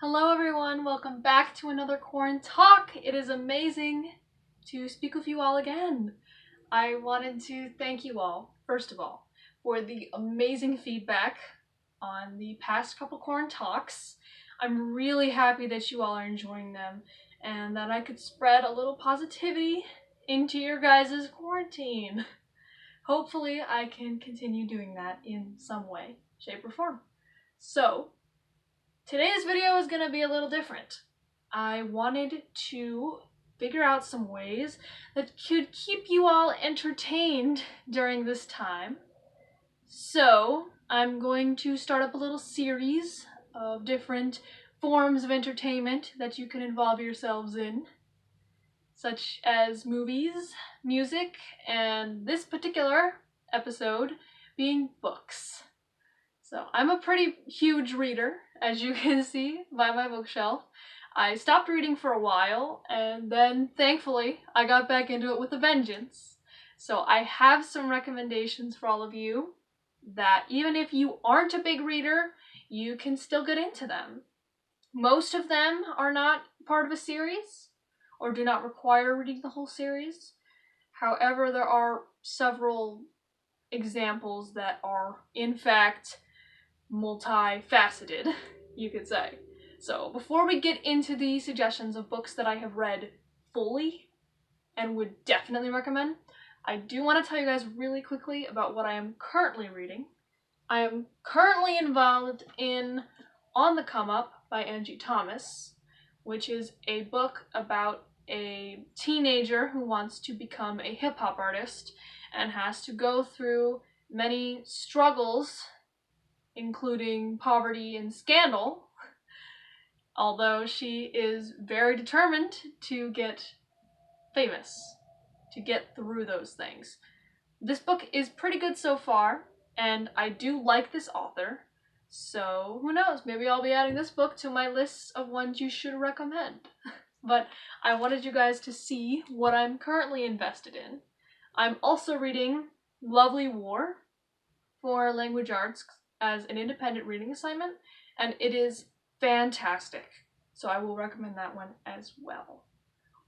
Hello everyone, welcome back to another Quarren Talk. It is amazing to speak with you all again. I wanted to thank you all, first of all, for the amazing feedback on the past couple Quarren Talks. I'm really happy that you all are enjoying them and that I could spread a little positivity into your guys' quarantine. Hopefully I can continue doing that in some way, shape, or form. So, today's video is going to be a little different. I wanted to figure out some ways that could keep you all entertained during this time. So I'm going to start up a little series of different forms of entertainment that you can involve yourselves in, such as movies, music, and this particular episode being books. So I'm a pretty huge reader, as you can see by my bookshelf. I stopped reading for a while, and then thankfully I got back into it with a vengeance. So I have some recommendations for all of you that even if you aren't a big reader, you can still get into them. Most of them are not part of a series, or do not require reading the whole series. However, there are several examples that are, in fact, multifaceted, you could say. So before we get into the suggestions of books that I have read fully and would definitely recommend, I do want to tell you guys really quickly about what I am currently reading. I am currently involved in On the Come Up by Angie Thomas, which is a book about a teenager who wants to become a hip-hop artist and has to go through many struggles, including poverty and scandal, although she is very determined to get famous, to get through those things. This book is pretty good so far, and I do like this author, so who knows, maybe I'll be adding this book to my list of ones you should recommend. But I wanted you guys to see what I'm currently invested in. I'm also reading Lovely War for Language Arts as an independent reading assignment, and it is fantastic, so I will recommend that one as well.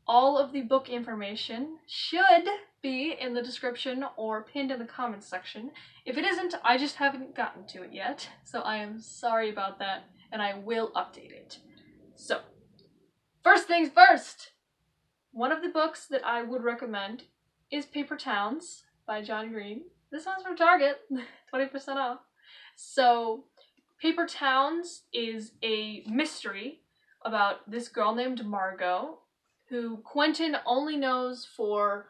All of the book information should be in the description or pinned in the comments section. If it isn't, I just haven't gotten to it yet, so I am sorry about that, and I will update it. So, first things first! One of the books that I would recommend is Paper Towns by John Green. This one's from Target, 20% off. So, Paper Towns is a mystery about this girl named Margot, who Quentin only knows for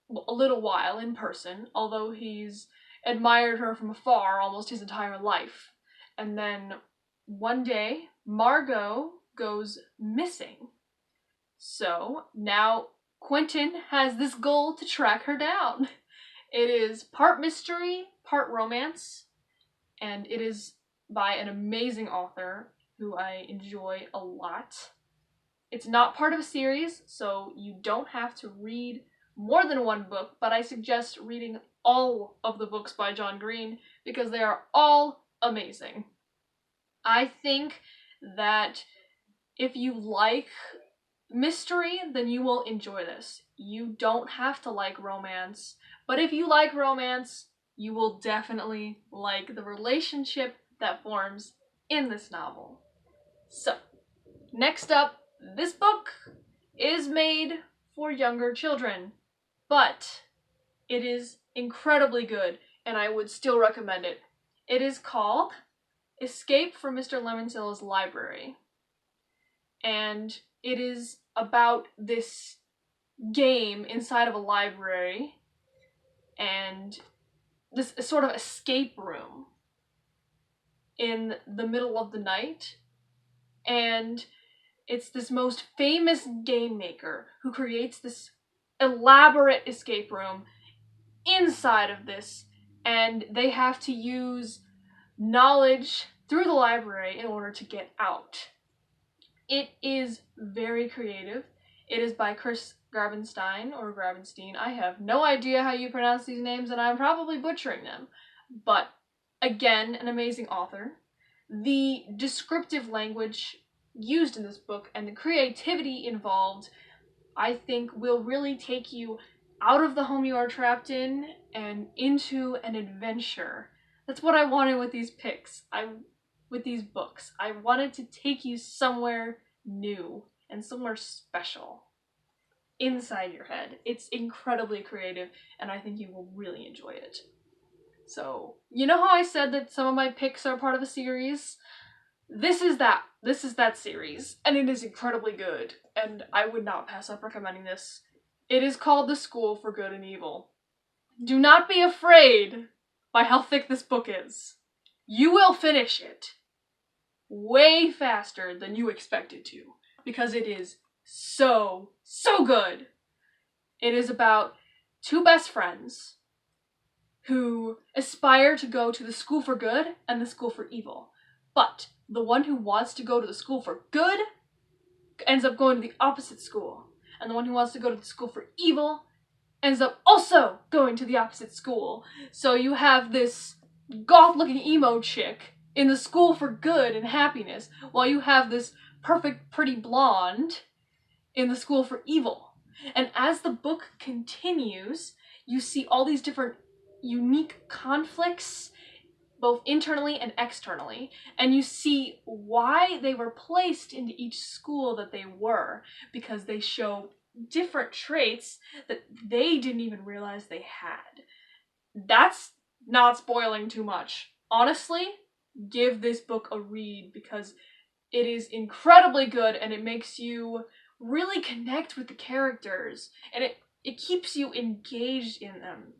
a little while in person, although he's admired her from afar almost his entire life. And then one day, Margot goes missing. So now Quentin has this goal to track her down. It is part mystery, part romance, and it is by an amazing author who I enjoy a lot. It's not part of a series, so you don't have to read more than one book, but I suggest reading all of the books by John Green because they are all amazing. I think that if you like mystery, then you will enjoy this. You don't have to like romance, but if you like romance, you will definitely like the relationship that forms in this novel. So, next up, this book is made for younger children, but it is incredibly good, and I would still recommend it. It is called Escape from Mr. Lemonsilla's Library, and it is about this game inside of a library and this sort of escape room in the middle of the night, and it's this most famous game maker who creates this elaborate escape room inside of this, and they have to use knowledge through the library in order to get out. It is very creative. It is by Chris Grabenstein, or Grabenstein. I have no idea how you pronounce these names, and I'm probably butchering them. But, again, an amazing author. The descriptive language used in this book and the creativity involved, I think will really take you out of the home you are trapped in and into an adventure. That's what I wanted with these picks. With these books. I wanted to take you somewhere new and somewhere special inside your head. It's incredibly creative, and I think you will really enjoy it. So, you know how I said that some of my picks are part of a series? This is that. This is that series, and it is incredibly good, and I would not pass up recommending this. It is called The School for Good and Evil. Do not be afraid by how thick this book is. You will finish it way faster than you expected to, because it is so good. It is about two best friends who aspire to go to the school for good and the school for evil. But the one who wants to go to the school for good ends up going to the opposite school. And the one who wants to go to the school for evil ends up also going to the opposite school. So you have this goth-looking emo chick in the school for good and happiness, while you have this perfect, pretty blonde in the school for evil. And as the book continues, you see all these different unique conflicts, both internally and externally, and you see why they were placed into each school that they were, because they show different traits that they didn't even realize they had. That's not spoiling too much. Honestly, give this book a read, because it is incredibly good and it makes you really connect with the characters, and it keeps you engaged in them.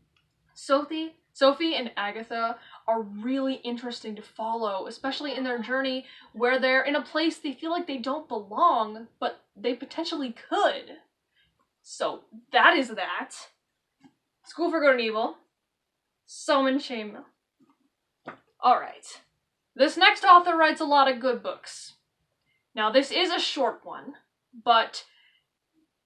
Sophie and Agatha are really interesting to follow, especially in their journey where they're in a place they feel like they don't belong, but they potentially could. So that is that. School for Good and Evil. Summon Chainmail. Alright. This next author writes a lot of good books. Now this is a short one, but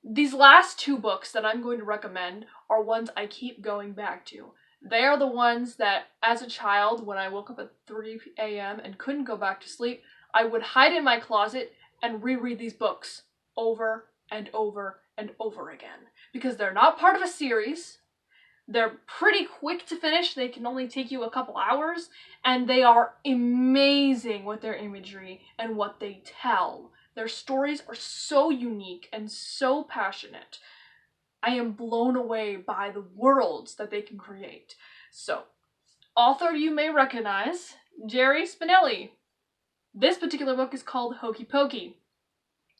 these last two books that I'm going to recommend are ones I keep going back to. They are the ones that, as a child, when I woke up at 3 a.m. and couldn't go back to sleep, I would hide in my closet and reread these books over and over and over again. Because they're not part of a series, they're pretty quick to finish, they can only take you a couple hours, and they are amazing with their imagery and what they tell. Their stories are so unique and so passionate. I am blown away by the worlds that they can create. So, author you may recognize, Jerry Spinelli. This particular book is called Hokey Pokey.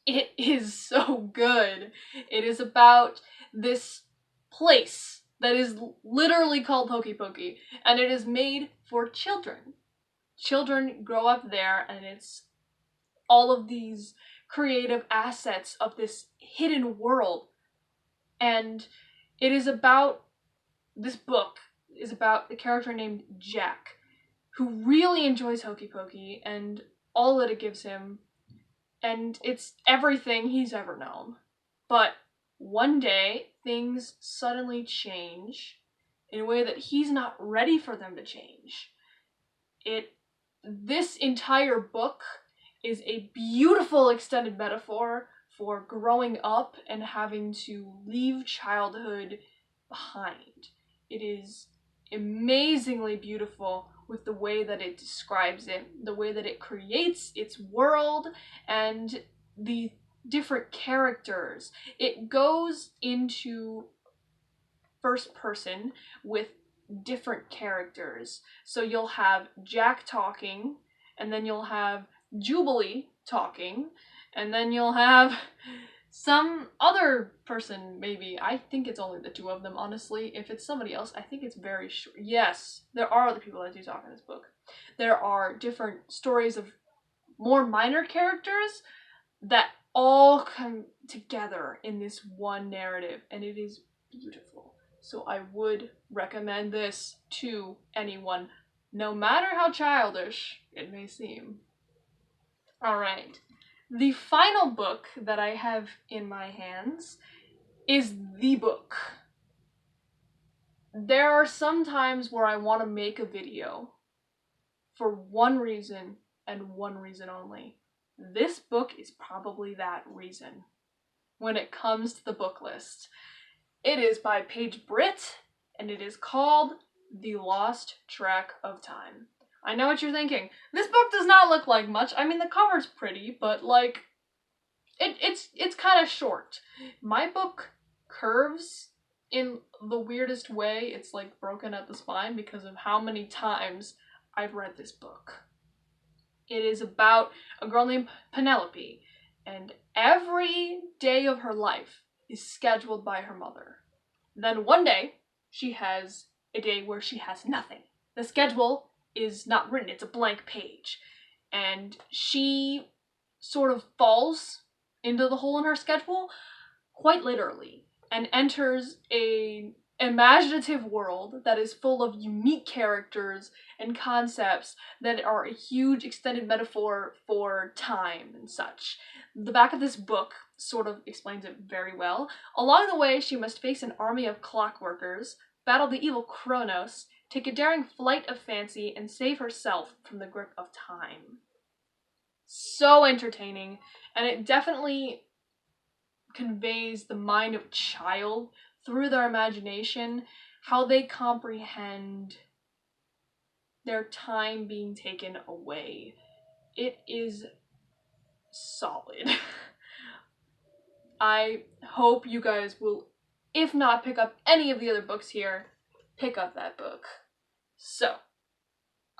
It is so good. It is about this place that is literally called Hokey Pokey, and it is made for children. Children grow up there, and it's all of these creative assets of this hidden world. And it is about, this book is about a character named Jack, who really enjoys Hokey Pokey and all that it gives him, and it's everything he's ever known. But one day, things suddenly change in a way that he's not ready for them to change. This entire book is a beautiful extended metaphor for growing up and having to leave childhood behind. It is amazingly beautiful with the way that it describes it, the way that it creates its world, and the different characters. It goes into first person with different characters. So you'll have Jack talking, and then you'll have Jubilee talking, and then you'll have some other person, maybe. I think it's only the two of them, honestly. If it's somebody else, I think it's very short. Yes, there are other people that do talk in this book. There are different stories of more minor characters that all come together in this one narrative, and it is beautiful. So I would recommend this to anyone, no matter how childish it may seem. Alright, the final book that I have in my hands is the book. There are some times where I want to make a video for one reason and one reason only. this book is probably that reason when it comes to the book list. It is by Paige Britt, and it is called The Lost Track of Time. I know what you're thinking. This book does not look like much. I mean, the cover's pretty, but like, it's kind of short. My book curves in the weirdest way. It's like broken at the spine because of how many times I've read this book. It is about a girl named Penelope, and every day of her life is scheduled by her mother. Then one day, she has a day where she has nothing. The schedule is not written, it's a blank page. And she sort of falls into the hole in her schedule, quite literally, and enters a imaginative world that is full of unique characters and concepts that are a huge extended metaphor for time and such. The back of this book sort of explains it very well. Along the way, she must face an army of clockworkers, battle the evil Kronos, take a daring flight of fancy, and save herself from the grip of time. So entertaining, and it definitely conveys the mind of a child through their imagination, how they comprehend their time being taken away. It is solid. I hope you guys will, if not pick up any of the other books here, pick up that book. So,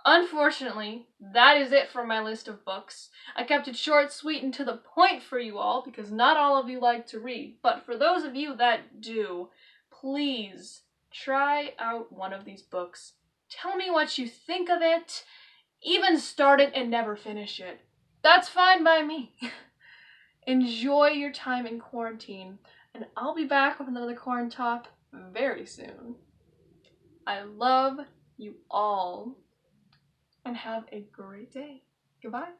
unfortunately, that is it for my list of books. I kept it short, sweet, and to the point for you all, because not all of you like to read. But for those of you that do, please try out one of these books. Tell me what you think of it. Even start it and never finish it. That's fine by me. Enjoy your time in quarantine, and I'll be back with another Quarant Talk very soon. I love you all, and have a great day. Goodbye.